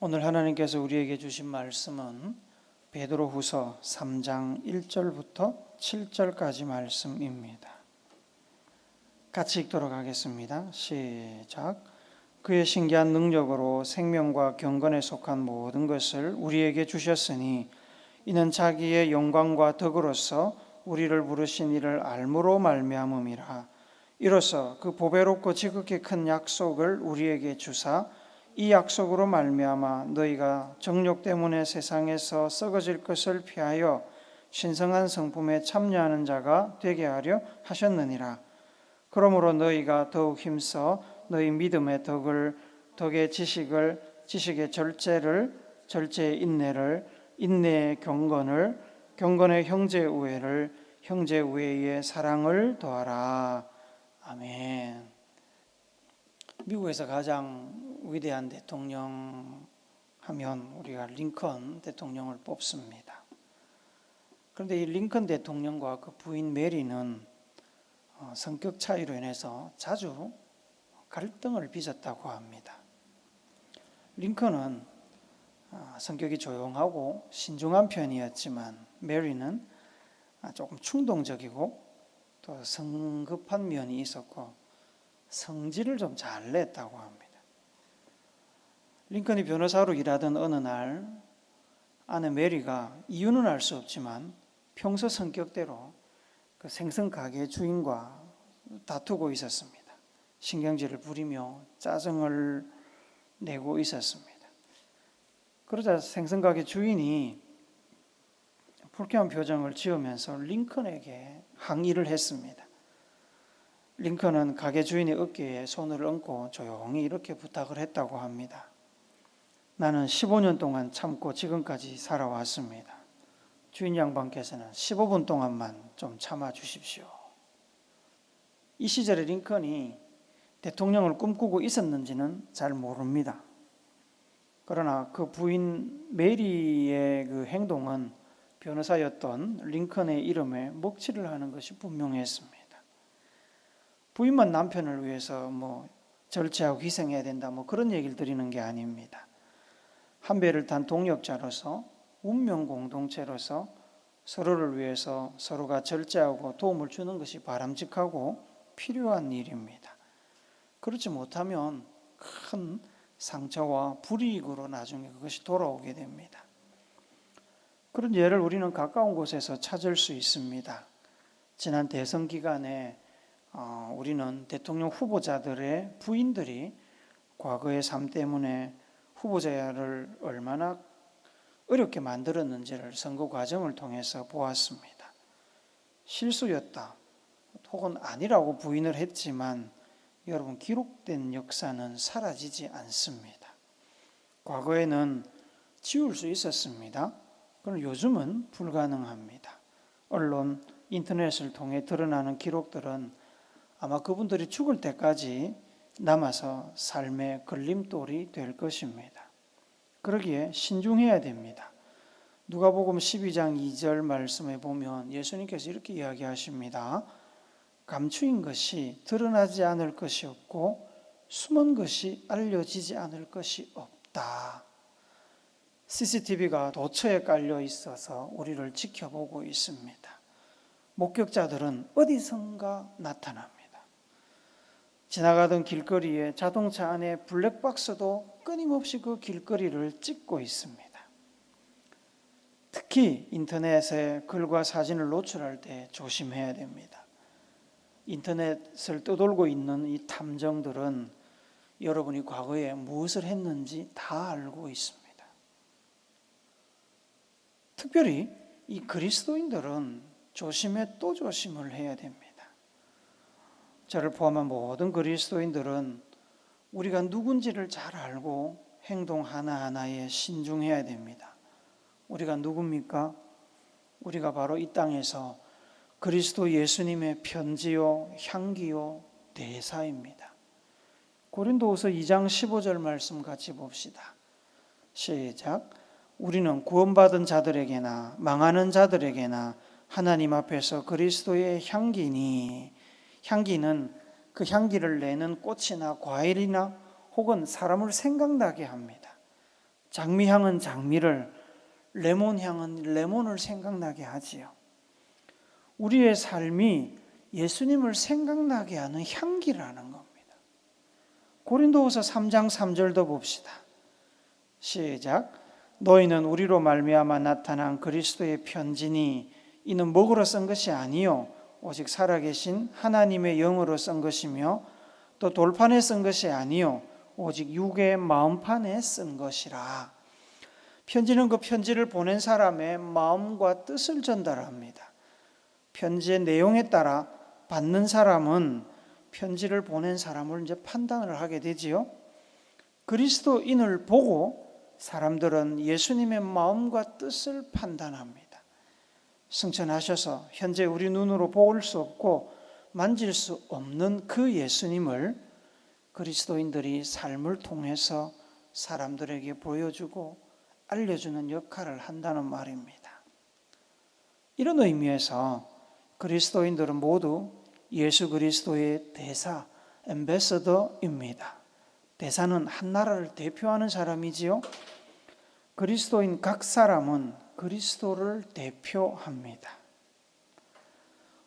오늘 하나님께서 우리에게 주신 말씀은 베드로후서 3장 1절부터 7절까지 말씀입니다. 같이 읽도록 하겠습니다. 시작. 그의 신기한 능력으로 생명과 경건에 속한 모든 것을 우리에게 주셨으니 이는 자기의 영광과 덕으로서 우리를 부르신 이를 알므로 말미암음이라. 이로써 그 보배롭고 지극히 큰 약속을 우리에게 주사 이 약속으로 말미암아 너희가 정욕 때문에 세상에서 썩어질 것을 피하여 신성한 성품에 참여하는 자가 되게 하려 하셨느니라. 그러므로 너희가 더욱 힘써 너희 믿음의 덕의 지식을, 지식의 절제를, 절제의 인내를, 인내의 경건을, 경건의 형제 우애를, 형제 우애의 사랑을 더하라. 아멘. 미국에서 가장 위대한 대통령 하면 우리가 링컨 대통령을 뽑습니다. 그런데 이 링컨 대통령과 그 부인 메리는 성격 차이로 인해서 자주 갈등을 빚었다고 합니다. 링컨은 성격이 조용하고 신중한 편이었지만 메리는 조금 충동적이고 또 성급한 면이 있었고 성질을 좀 잘 냈다고 합니다. 링컨이 변호사로 일하던 어느 날 아내 메리가 이유는 알 수 없지만 평소 성격대로 그 생선 가게 주인과 다투고 있었습니다. 신경질을 부리며 짜증을 내고 있었습니다. 그러자 생선 가게 주인이 불쾌한 표정을 지으면서 링컨에게 항의를 했습니다. 링컨은 가게 주인의 어깨에 손을 얹고 조용히 이렇게 부탁을 했다고 합니다. 나는 15년 동안 참고 지금까지 살아왔습니다. 주인 양반께서는 15분 동안만 좀 참아 주십시오. 이 시절에 링컨이 대통령을 꿈꾸고 있었는지는 잘 모릅니다. 그러나 그 부인 메리의 그 행동은 변호사였던 링컨의 이름에 먹칠을 하는 것이 분명했습니다. 부인만 남편을 위해서 절제하고 희생해야 된다 그런 얘기를 드리는 게 아닙니다. 한 배를 탄 동역자로서 운명 공동체로서 서로를 위해서 서로가 절제하고 도움을 주는 것이 바람직하고 필요한 일입니다. 그렇지 못하면 큰 상처와 불이익으로 나중에 그것이 돌아오게 됩니다. 그런 예를 우리는 가까운 곳에서 찾을 수 있습니다. 지난 대선 기간에 우리는 대통령 후보자들의 부인들이 과거의 삶 때문에 후보자를 얼마나 어렵게 만들었는지를 선거 과정을 통해서 보았습니다. 실수였다 혹은 아니라고 부인을 했지만 여러분, 기록된 역사는 사라지지 않습니다. 과거에는 지울 수 있었습니다. 그럼 요즘은 불가능합니다. 언론, 인터넷을 통해 드러나는 기록들은 아마 그분들이 죽을 때까지 남아서 삶의 걸림돌이 될 것입니다. 그러기에 신중해야 됩니다. 누가복음 12장 2절 말씀에 보면 예수님께서 이렇게 이야기하십니다. 감추인 것이 드러나지 않을 것이 없고 숨은 것이 알려지지 않을 것이 없다. CCTV가 도처에 깔려 있어서 우리를 지켜보고 있습니다. 목격자들은 어디선가 나타납니다. 지나가던 길거리에 자동차 안에 블랙박스도 끊임없이 그 길거리를 찍고 있습니다. 특히 인터넷에 글과 사진을 노출할 때 조심해야 됩니다. 인터넷을 떠돌고 있는 이 탐정들은 여러분이 과거에 무엇을 했는지 다 알고 있습니다. 특별히 이 그리스도인들은 조심에 또 조심을 해야 됩니다. 저를 포함한 모든 그리스도인들은 우리가 누군지를 잘 알고 행동 하나하나에 신중해야 됩니다. 우리가 누굽니까? 우리가 바로 이 땅에서 그리스도 예수님의 편지요, 향기요, 대사입니다. 고린도후서 2장 15절 말씀 같이 봅시다. 시작. 우리는 구원받은 자들에게나 망하는 자들에게나 하나님 앞에서 그리스도의 향기니, 향기는 그 향기를 내는 꽃이나 과일이나 혹은 사람을 생각나게 합니다. 장미향은 장미를, 레몬향은 레몬을 생각나게 하지요. 우리의 삶이 예수님을 생각나게 하는 향기라는 겁니다. 고린도후서 3장 3절도 봅시다. 시작. 너희는 우리로 말미암아 나타난 그리스도의 편지니 이는 먹으로 쓴 것이 아니요 오직 살아계신 하나님의 영으로 쓴 것이며 또 돌판에 쓴 것이 아니요 오직 육의 마음판에 쓴 것이라. 편지는 그 편지를 보낸 사람의 마음과 뜻을 전달합니다. 편지의 내용에 따라 받는 사람은 편지를 보낸 사람을 이제 판단을 하게 되지요. 그리스도인을 보고 사람들은 예수님의 마음과 뜻을 판단합니다. 승천하셔서 현재 우리 눈으로 볼 수 없고 만질 수 없는 그 예수님을 그리스도인들이 삶을 통해서 사람들에게 보여주고 알려주는 역할을 한다는 말입니다. 이런 의미에서 그리스도인들은 모두 예수 그리스도의 대사, 앰베서더입니다. 대사는 한 나라를 대표하는 사람이지요. 그리스도인 각 사람은 그리스도를 대표합니다.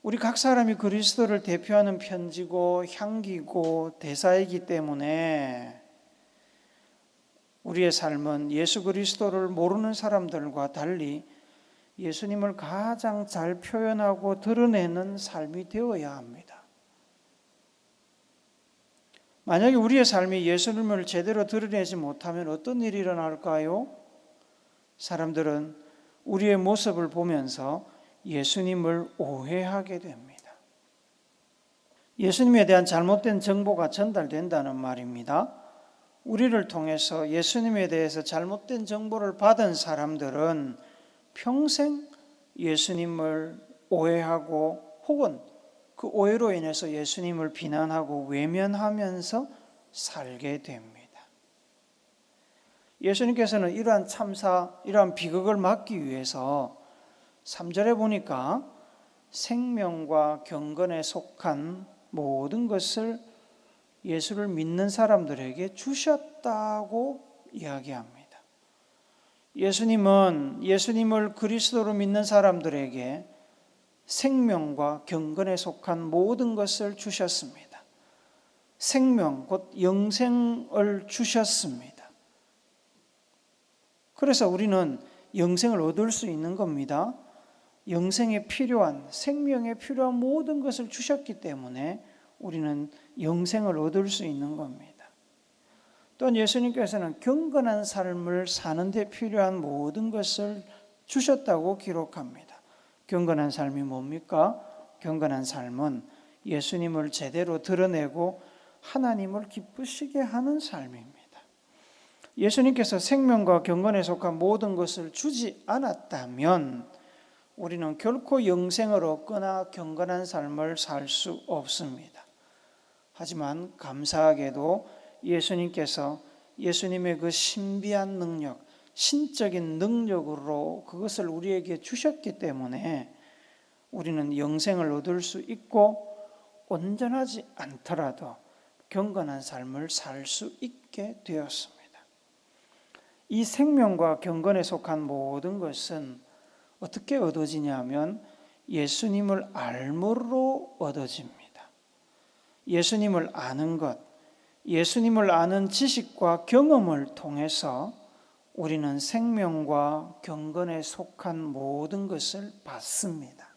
우리 각 사람이 그리스도를 대표하는 편지고 향기고 대사이기 때문에 우리의 삶은 예수 그리스도를 모르는 사람들과 달리 예수님을 가장 잘 표현하고 드러내는 삶이 되어야 합니다. 만약에 우리의 삶이 예수님을 제대로 드러내지 못하면 어떤 일이 일어날까요? 사람들은 우리의 모습을 보면서 예수님을 오해하게 됩니다. 예수님에 대한 잘못된 정보가 전달된다는 말입니다. 우리를 통해서 예수님에 대해서 잘못된 정보를 받은 사람들은 평생 예수님을 오해하고 혹은 그 오해로 인해서 예수님을 비난하고 외면하면서 살게 됩니다. 예수님께서는 이러한 참사, 이러한 비극을 막기 위해서 3절에 보니까 생명과 경건에 속한 모든 것을 예수를 믿는 사람들에게 주셨다고 이야기합니다. 예수님은 예수님을 그리스도로 믿는 사람들에게 생명과 경건에 속한 모든 것을 주셨습니다. 생명, 곧 영생을 주셨습니다. 그래서 우리는 영생을 얻을 수 있는 겁니다. 영생에 필요한, 생명에 필요한 모든 것을 주셨기 때문에 우리는 영생을 얻을 수 있는 겁니다. 또한 예수님께서는 경건한 삶을 사는 데 필요한 모든 것을 주셨다고 기록합니다. 경건한 삶이 뭡니까? 경건한 삶은 예수님을 제대로 드러내고 하나님을 기쁘시게 하는 삶입니다. 예수님께서 생명과 경건에 속한 모든 것을 주지 않았다면 우리는 결코 영생을 얻거나 경건한 삶을 살 수 없습니다. 하지만 감사하게도 예수님께서 예수님의 그 신비한 능력, 신적인 능력으로 그것을 우리에게 주셨기 때문에 우리는 영생을 얻을 수 있고 온전하지 않더라도 경건한 삶을 살 수 있게 되었습니다. 이 생명과 경건에 속한 모든 것은 어떻게 얻어지냐면 예수님을 알므로 얻어집니다. 예수님을 아는 것, 예수님을 아는 지식과 경험을 통해서 우리는 생명과 경건에 속한 모든 것을 받습니다.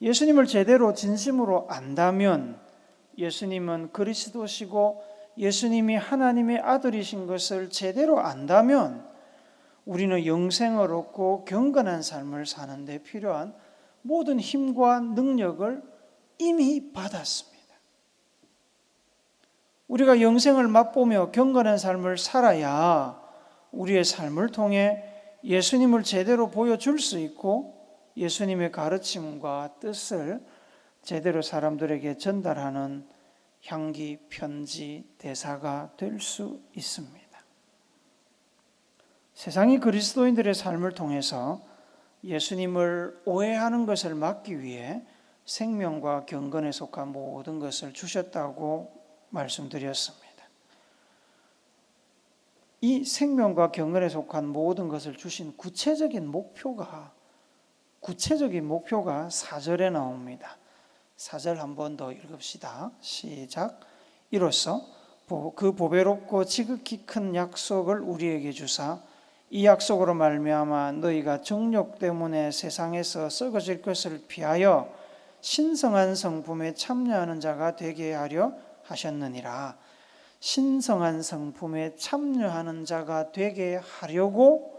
예수님을 제대로 진심으로 안다면 예수님은 그리스도시고 예수님이 하나님의 아들이신 것을 제대로 안다면 우리는 영생을 얻고 경건한 삶을 사는 데 필요한 모든 힘과 능력을 이미 받았습니다. 우리가 영생을 맛보며 경건한 삶을 살아야 우리의 삶을 통해 예수님을 제대로 보여줄 수 있고 예수님의 가르침과 뜻을 제대로 사람들에게 전달하는 향기, 편지, 대사가 될 수 있습니다. 세상이 그리스도인들의 삶을 통해서 예수님을 오해하는 것을 막기 위해 생명과 경건에 속한 모든 것을 주셨다고 말씀드렸습니다. 이 생명과 경건에 속한 모든 것을 주신 구체적인 목표가 4절에 나옵니다. 4절 한 번 더 읽읍시다. 시작. 이로써 그 보배롭고 지극히 큰 약속을 우리에게 주사 이 약속으로 말미암아 너희가 정욕 때문에 세상에서 썩어질 것을 피하여 신성한 성품에 참여하는 자가 되게 하려 하셨느니라. 신성한 성품에 참여하는 자가 되게 하려고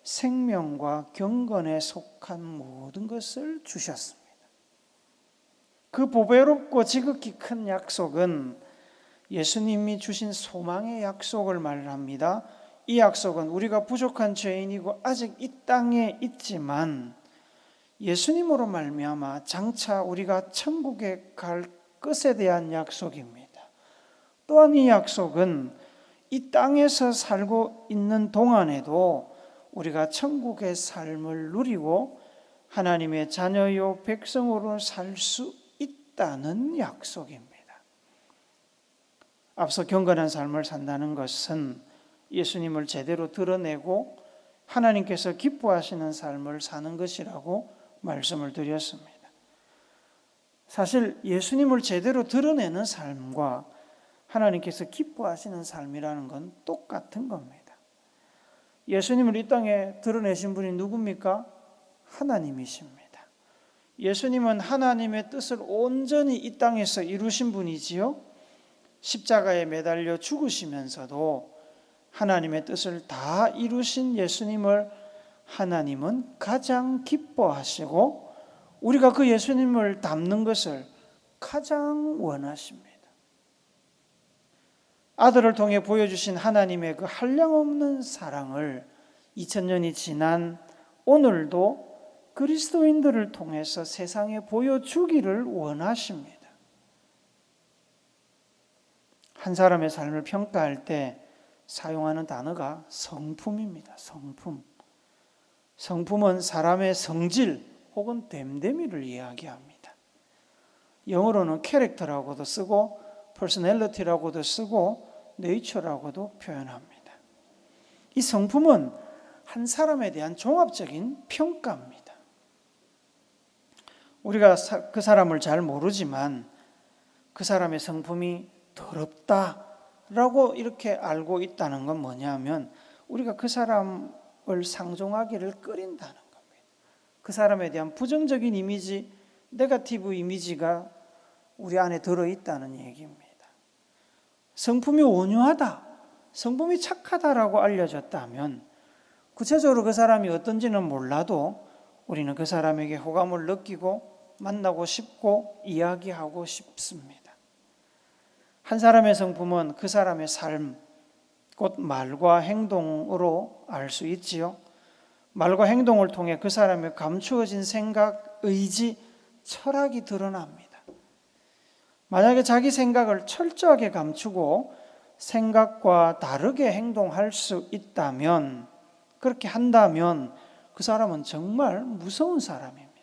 생명과 경건에 속한 모든 것을 주셨습니다. 그 보배롭고 지극히 큰 약속은 예수님이 주신 소망의 약속을 말합니다. 이 약속은 우리가 부족한 죄인이고 아직 이 땅에 있지만 예수님으로 말미암아 장차 우리가 천국에 갈 것에 대한 약속입니다. 또한 이 약속은 이 땅에서 살고 있는 동안에도 우리가 천국의 삶을 누리고 하나님의 자녀요 백성으로 살 수 있다는 약속입니다. 앞서 경건한 삶을 산다는 것은 예수님을 제대로 드러내고 하나님께서 기뻐하시는 삶을 사는 것이라고 말씀을 드렸습니다. 사실 예수님을 제대로 드러내는 삶과 하나님께서 기뻐하시는 삶이라는 건 똑같은 겁니다. 예수님을 이 땅에 드러내신 분이 누굽니까? 하나님이십니다. 예수님은 하나님의 뜻을 온전히 이 땅에서 이루신 분이지요. 십자가에 매달려 죽으시면서도 하나님의 뜻을 다 이루신 예수님을 하나님은 가장 기뻐하시고 우리가 그 예수님을 닮는 것을 가장 원하십니다. 아들을 통해 보여주신 하나님의 그 한량없는 사랑을 2000년이 지난 오늘도 그리스도인들을 통해서 세상에 보여주기를 원하십니다. 한 사람의 삶을 평가할 때 사용하는 단어가 성품입니다. 성품은 사람의 성질 혹은 됨됨이를 이야기합니다. 영어로는 캐릭터라고도 쓰고 퍼스널리티라고도 쓰고 네이처라고도 표현합니다. 이 성품은 한 사람에 대한 종합적인 평가입니다. 우리가 그 사람을 잘 모르지만 그 사람의 성품이 더럽다라고 이렇게 알고 있다는 건 뭐냐면 우리가 그 사람을 상종하기를 꺼린다는 겁니다. 그 사람에 대한 부정적인 이미지, 네거티브 이미지가 우리 안에 들어있다는 얘기입니다. 성품이 온유하다, 성품이 착하다라고 알려졌다면 구체적으로 그 사람이 어떤지는 몰라도 우리는 그 사람에게 호감을 느끼고 만나고 싶고 이야기하고 싶습니다. 한 사람의 성품은 그 사람의 삶, 곧 말과 행동으로 알 수 있지요. 말과 행동을 통해 그 사람의 감추어진 생각, 의지, 철학이 드러납니다. 만약에 자기 생각을 철저하게 감추고 생각과 다르게 행동할 수 있다면, 그렇게 한다면 그 사람은 정말 무서운 사람입니다.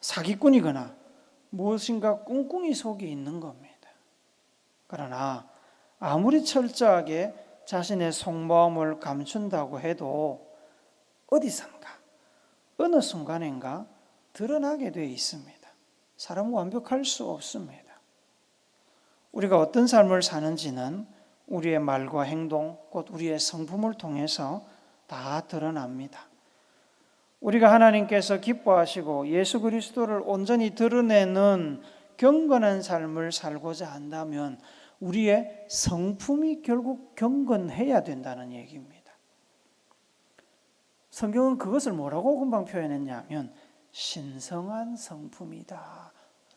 사기꾼이거나 무엇인가 꿍꿍이 속에 있는 겁니다. 그러나 아무리 철저하게 자신의 속마음을 감춘다고 해도 어디선가 어느 순간인가 드러나게 되어 있습니다. 사람은 완벽할 수 없습니다. 우리가 어떤 삶을 사는지는 우리의 말과 행동, 곧 우리의 성품을 통해서 다 드러납니다. 우리가 하나님께서 기뻐하시고 예수 그리스도를 온전히 드러내는 경건한 삶을 살고자 한다면 우리의 성품이 결국 경건해야 된다는 얘기입니다. 성경은 그것을 뭐라고 금방 표현했냐면 신성한 성품이다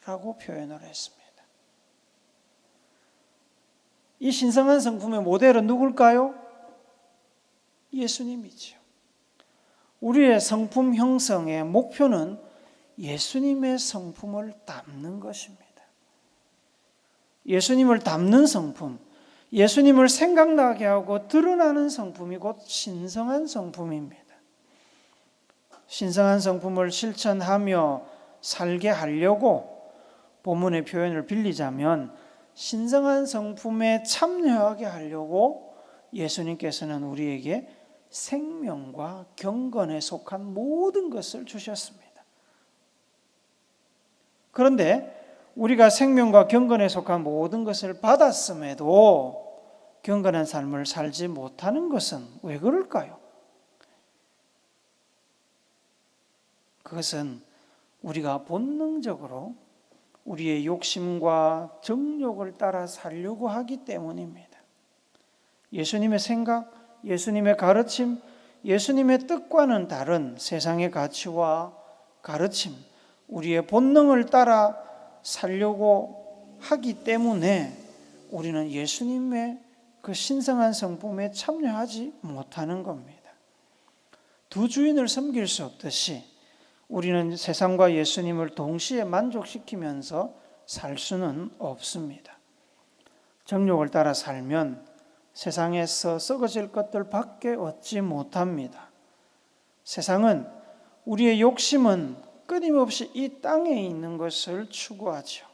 라고 표현을 했습니다. 이 신성한 성품의 모델은 누굴까요? 예수님이죠. 우리의 성품 형성의 목표는 예수님의 성품을 닮는 것입니다. 예수님을 닮는 성품, 예수님을 생각나게 하고 드러나는 성품이 곧 신성한 성품입니다. 신성한 성품을 실천하며 살게 하려고 본문의 표현을 빌리자면 신성한 성품에 참여하게 하려고 예수님께서는 우리에게 생명과 경건에 속한 모든 것을 주셨습니다. 그런데 우리가 생명과 경건에 속한 모든 것을 받았음에도 경건한 삶을 살지 못하는 것은 왜 그럴까요? 그것은 우리가 본능적으로 우리의 욕심과 정욕을 따라 살려고 하기 때문입니다. 예수님의 생각, 예수님의 가르침, 예수님의 뜻과는 다른 세상의 가치와 가르침, 우리의 본능을 따라 살려고 하기 때문에 우리는 예수님의 그 신성한 성품에 참여하지 못하는 겁니다. 두 주인을 섬길 수 없듯이 우리는 세상과 예수님을 동시에 만족시키면서 살 수는 없습니다. 정욕을 따라 살면 세상에서 썩어질 것들밖에 얻지 못합니다. 세상은, 우리의 욕심은 끊임없이 이 땅에 있는 것을 추구하죠.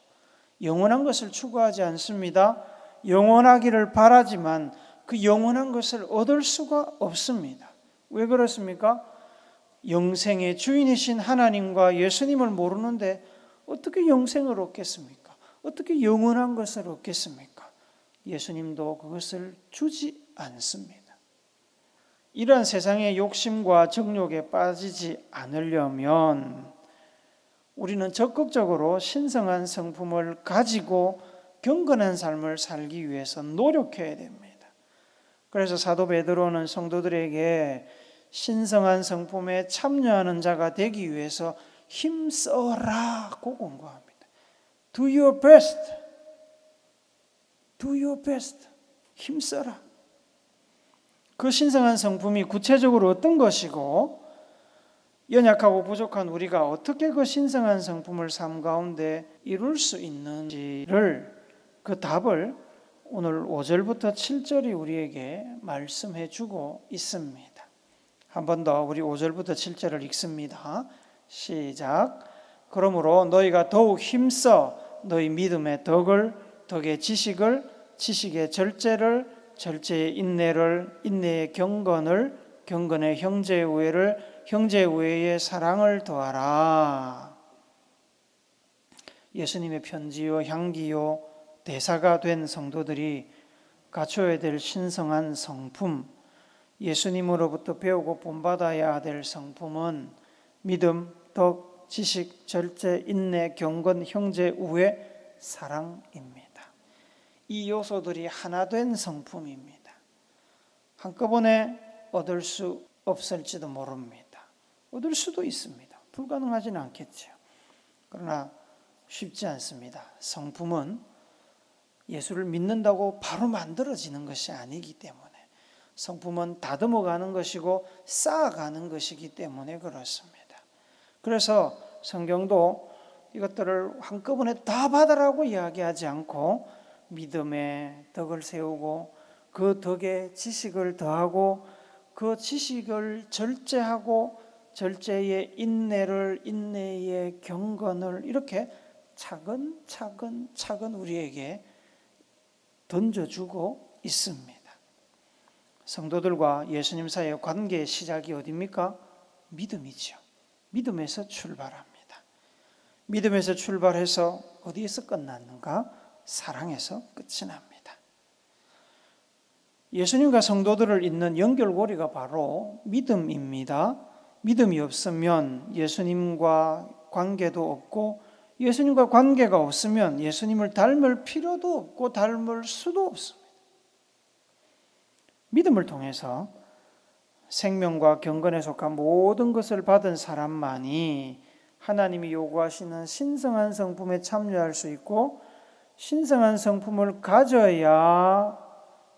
영원한 것을 추구하지 않습니다. 영원하기를 바라지만 그 영원한 것을 얻을 수가 없습니다. 왜 그렇습니까? 영생의 주인이신 하나님과 예수님을 모르는데 어떻게 영생을 얻겠습니까? 어떻게 영원한 것을 얻겠습니까? 예수님도 그것을 주지 않습니다. 이러한 세상의 욕심과 정욕에 빠지지 않으려면 우리는 적극적으로 신성한 성품을 가지고 경건한 삶을 살기 위해서 노력해야 됩니다. 그래서 사도 베드로는 성도들에게 신성한 성품에 참여하는 자가 되기 위해서 힘써라고 권고합니다. Do your best. Do your best. 힘써라. 그 신성한 성품이 구체적으로 어떤 것이고 연약하고 부족한 우리가 어떻게 그 신성한 성품을 삶 가운데 이룰 수 있는지를, 그 답을 오늘 5절부터 7절이 우리에게 말씀해 주고 있습니다. 한 번 더 우리 5절부터 7절을 읽습니다. 시작. 그러므로 너희가 더욱 힘써 너희 믿음의 덕을, 덕의 지식을, 지식의 절제를, 절제의 인내를, 인내의 경건을, 경건의 형제의 우애를, 형제의 우애의 사랑을 더하라. 예수님의 편지요 향기요 대사가 된 성도들이 갖춰야 될 신성한 성품, 예수님으로부터 배우고 본받아야 될 성품은 믿음, 덕, 지식, 절제, 인내, 경건, 형제, 우애, 사랑입니다. 이 요소들이 하나 된 성품입니다. 한꺼번에 얻을 수 없을지도 모릅니다. 얻을 수도 있습니다. 불가능하지는 않겠죠. 그러나 쉽지 않습니다. 성품은 예수를 믿는다고 바로 만들어지는 것이 아니기 때문에, 성품은 다듬어가는 것이고 쌓아가는 것이기 때문에 그렇습니다. 그래서 성경도 이것들을 한꺼번에 다 받으라고 이야기하지 않고 믿음의 덕을 세우고 그 덕에 지식을 더하고 그 지식을 절제하고 절제의 인내를, 인내의 경건을 이렇게 차근차근 우리에게 던져주고 있습니다. 성도들과 예수님 사이의 관계의 시작이 어디입니까? 믿음이죠. 믿음에서 출발합니다. 믿음에서 출발해서 어디에서 끝났는가? 사랑에서 끝이 납니다. 예수님과 성도들을 잇는 연결고리가 바로 믿음입니다. 믿음이 없으면 예수님과 관계도 없고, 예수님과 관계가 없으면 예수님을 닮을 필요도 없고 닮을 수도 없습니다. 믿음을 통해서 생명과 경건에 속한 모든 것을 받은 사람만이 하나님이 요구하시는 신성한 성품에 참여할 수 있고, 신성한 성품을 가져야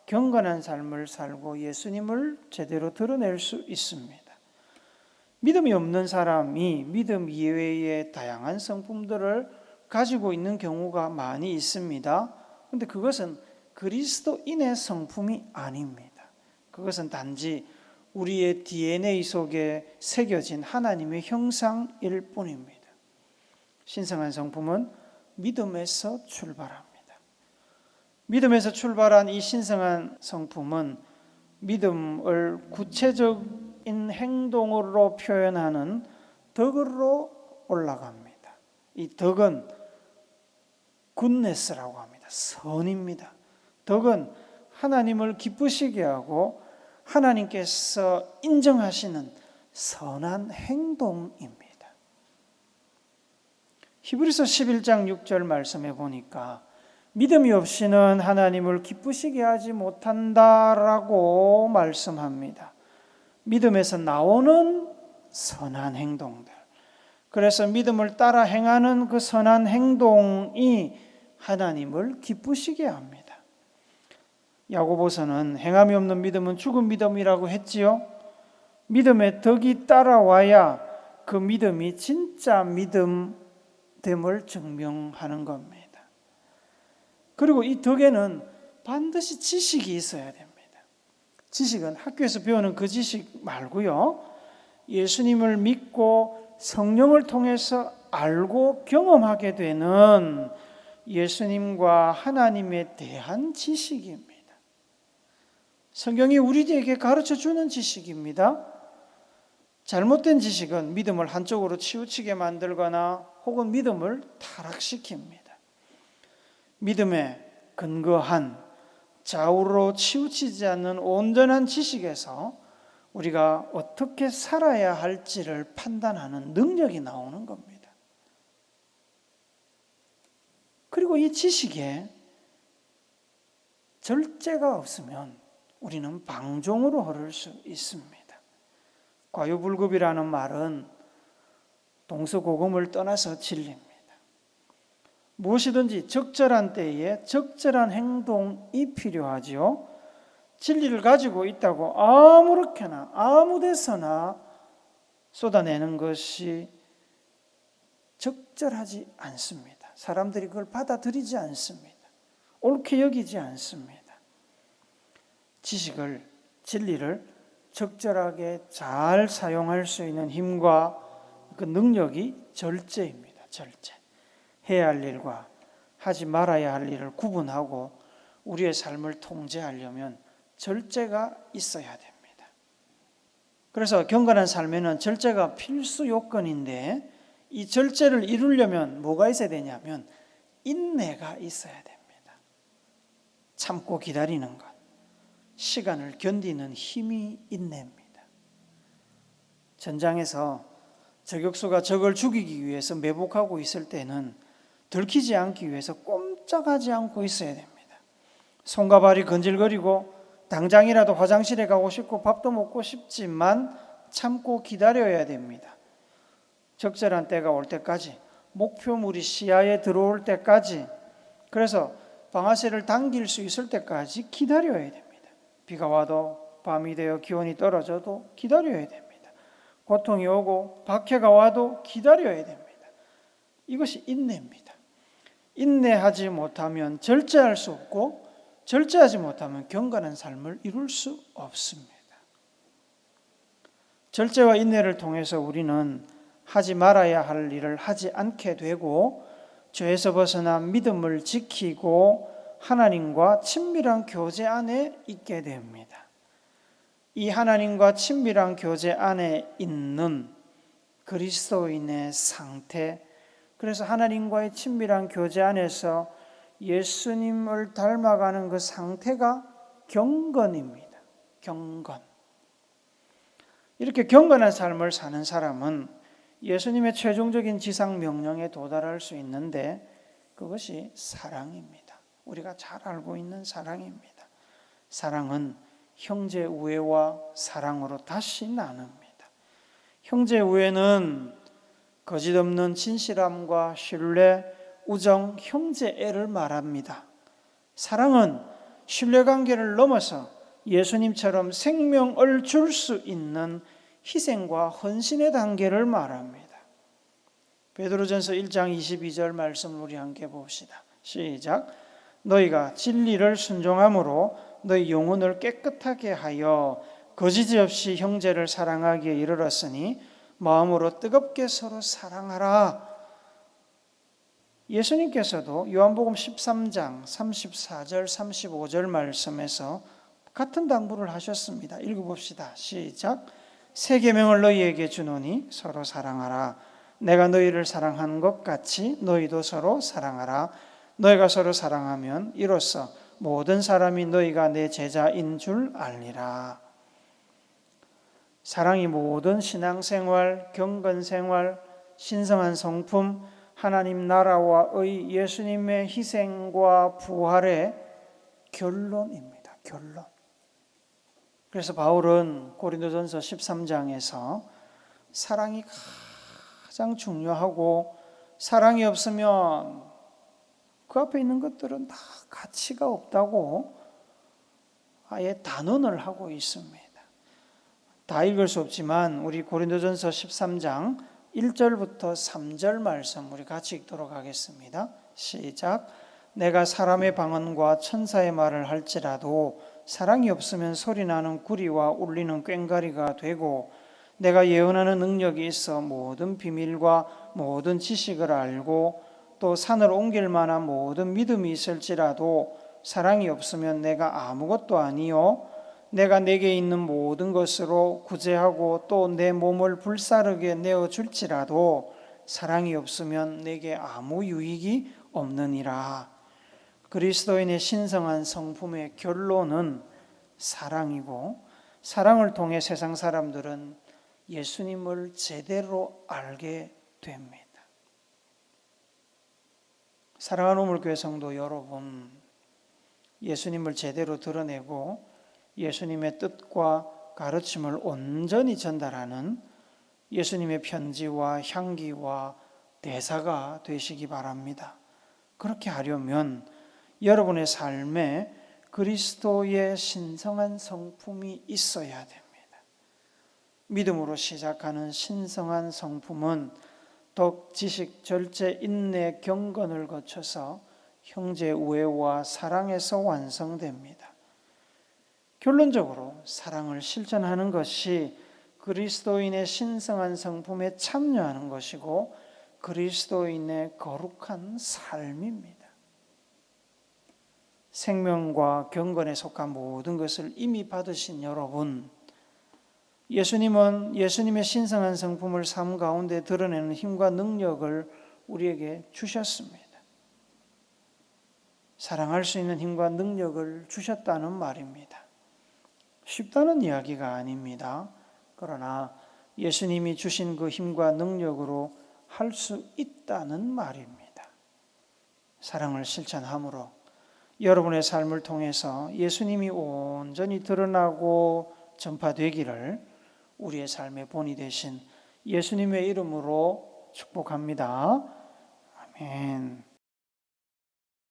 경건한 삶을 살고 예수님을 제대로 드러낼 수 있습니다. 믿음이 없는 사람이 믿음 이외의 다양한 성품들을 가지고 있는 경우가 많이 있습니다. 그런데 그것은 그리스도인의 성품이 아닙니다. 그것은 단지 우리의 DNA 속에 새겨진 하나님의 형상일 뿐입니다. 신성한 성품은 믿음에서 출발합니다. 믿음에서 출발한 이 신성한 성품은 믿음을 구체적인 행동으로 표현하는 덕으로 올라갑니다. 이 덕은 굿네스라고 합니다. 선입니다. 덕은 하나님을 기쁘시게 하고 하나님께서 인정하시는 선한 행동입니다. 히브리서 11장 6절 말씀해 보니까 믿음이 없이는 하나님을 기쁘시게 하지 못한다라고 말씀합니다. 믿음에서 나오는 선한 행동들. 그래서 믿음을 따라 행하는 그 선한 행동이 하나님을 기쁘시게 합니다. 야고보서는 행함이 없는 믿음은 죽은 믿음이라고 했지요. 믿음의 덕이 따라와야 그 믿음이 진짜 믿음됨을 증명하는 겁니다. 그리고 이 덕에는 반드시 지식이 있어야 됩니다. 지식은 학교에서 배우는 그 지식 말고요. 예수님을 믿고 성령을 통해서 알고 경험하게 되는 예수님과 하나님에 대한 지식입니다. 성경이 우리에게 가르쳐주는 지식입니다. 잘못된 지식은 믿음을 한쪽으로 치우치게 만들거나 혹은 믿음을 타락시킵니다. 믿음에 근거한 좌우로 치우치지 않는 온전한 지식에서 우리가 어떻게 살아야 할지를 판단하는 능력이 나오는 겁니다. 그리고 이 지식에 절제가 없으면 우리는 방종으로 흐를 수 있습니다. 과유불급이라는 말은 동서고금을 떠나서 진리입니다. 무엇이든지 적절한 때에 적절한 행동이 필요하지요. 진리를 가지고 있다고 아무렇게나 아무 데서나 쏟아내는 것이 적절하지 않습니다. 사람들이 그걸 받아들이지 않습니다. 옳게 여기지 않습니다. 지식을, 진리를 적절하게 잘 사용할 수 있는 힘과 그 능력이 절제입니다. 절제. 해야 할 일과 하지 말아야 할 일을 구분하고 우리의 삶을 통제하려면 절제가 있어야 됩니다. 그래서 경건한 삶에는 절제가 필수 요건인데 이 절제를 이루려면 뭐가 있어야 되냐면 인내가 있어야 됩니다. 참고 기다리는 것, 시간을 견디는 힘이 인내입니다. 전장에서 저격수가 적을 죽이기 위해서 매복하고 있을 때는 들키지 않기 위해서 꼼짝하지 않고 있어야 됩니다. 손과 발이 건질거리고 당장이라도 화장실에 가고 싶고 밥도 먹고 싶지만 참고 기다려야 됩니다. 적절한 때가 올 때까지, 목표물이 시야에 들어올 때까지, 그래서 방아쇠를 당길 수 있을 때까지 기다려야 됩니다. 비가 와도 밤이 되어 기온이 떨어져도 기다려야 됩니다. 고통이 오고 박해가 와도 기다려야 됩니다. 이것이 인내입니다. 인내하지 못하면 절제할 수 없고 절제하지 못하면 경건한 삶을 이룰 수 없습니다. 절제와 인내를 통해서 우리는 하지 말아야 할 일을 하지 않게 되고 죄에서 벗어나 믿음을 지키고 하나님과 친밀한 교제 안에 있게 됩니다. 이 하나님과 친밀한 교제 안에 있는 그리스도인의 상태, 그래서 하나님과의 친밀한 교제 안에서 예수님을 닮아가는 그 상태가 경건입니다. 경건. 이렇게 경건한 삶을 사는 사람은 예수님의 최종적인 지상 명령에 도달할 수 있는데 그것이 사랑입니다. 우리가 잘 알고 있는 사랑입니다. 사랑은 형제 우애와 사랑으로 다시 나눕니다. 형제 우애는 거짓 없는 진실함과 신뢰, 우정, 형제애를 말합니다. 사랑은 신뢰관계를 넘어서 예수님처럼 생명을 줄 수 있는 희생과 헌신의 단계를 말합니다. 베드로전서 1장 22절 말씀을 우리 함께 봅시다. 시작. 너희가 진리를 순종함으로 너희 영혼을 깨끗하게 하여 거짓이 없이 형제를 사랑하기에 이르렀으니 마음으로 뜨겁게 서로 사랑하라. 예수님께서도 요한복음 13장 34절 35절 말씀에서 같은 당부를 하셨습니다. 읽어봅시다. 시작. 새 계명을 너희에게 주노니 서로 사랑하라. 내가 너희를 사랑한 것 같이 너희도 서로 사랑하라. 너희가 서로 사랑하면 이로써 모든 사람이 너희가 내 제자인 줄 알리라. 사랑이 모든 신앙생활, 경건생활, 신성한 성품, 하나님 나라와의 예수님의 희생과 부활의 결론입니다. 결론. 그래서 바울은 고린도전서 13장에서 사랑이 가장 중요하고 사랑이 없으면 그 앞에 있는 것들은 다 가치가 없다고 아예 단언을 하고 있습니다. 다 읽을 수 없지만 우리 고린도전서 13장 1절부터 3절 말씀 우리 같이 읽도록 하겠습니다. 시작. 내가 사람의 방언과 천사의 말을 할지라도 사랑이 없으면 소리나는 구리와 울리는 꽹과리가 되고 내가 예언하는 능력이 있어 모든 비밀과 모든 지식을 알고 또 산을 옮길 만한 모든 믿음이 있을지라도 사랑이 없으면 내가 아무것도 아니요 내가 내게 있는 모든 것으로 구제하고 또 내 몸을 불사르게 내어줄지라도 사랑이 없으면 내게 아무 유익이 없느니라. 그리스도인의 신성한 성품의 결론은 사랑이고 사랑을 통해 세상 사람들은 예수님을 제대로 알게 됩니다. 사랑하는 우물교회 성도 여러분, 예수님을 제대로 드러내고 예수님의 뜻과 가르침을 온전히 전달하는 예수님의 편지와 향기와 대사가 되시기 바랍니다. 그렇게 하려면 여러분의 삶에 그리스도의 신성한 성품이 있어야 됩니다. 믿음으로 시작하는 신성한 성품은 덕, 지식, 절제, 인내, 경건을 거쳐서 형제 우애와 사랑에서 완성됩니다. 결론적으로 사랑을 실천하는 것이 그리스도인의 신성한 성품에 참여하는 것이고 그리스도인의 거룩한 삶입니다. 생명과 경건에 속한 모든 것을 이미 받으신 여러분, 예수님은 예수님의 신성한 성품을 삶 가운데 드러내는 힘과 능력을 우리에게 주셨습니다. 사랑할 수 있는 힘과 능력을 주셨다는 말입니다. 쉽다는 이야기가 아닙니다. 그러나 예수님이 주신 그 힘과 능력으로 할 수 있다는 말입니다. 사랑을 실천함으로 여러분의 삶을 통해서 예수님이 온전히 드러나고 전파되기를 우리의 삶의 본이 되신 예수님의 이름으로 축복합니다. 아멘.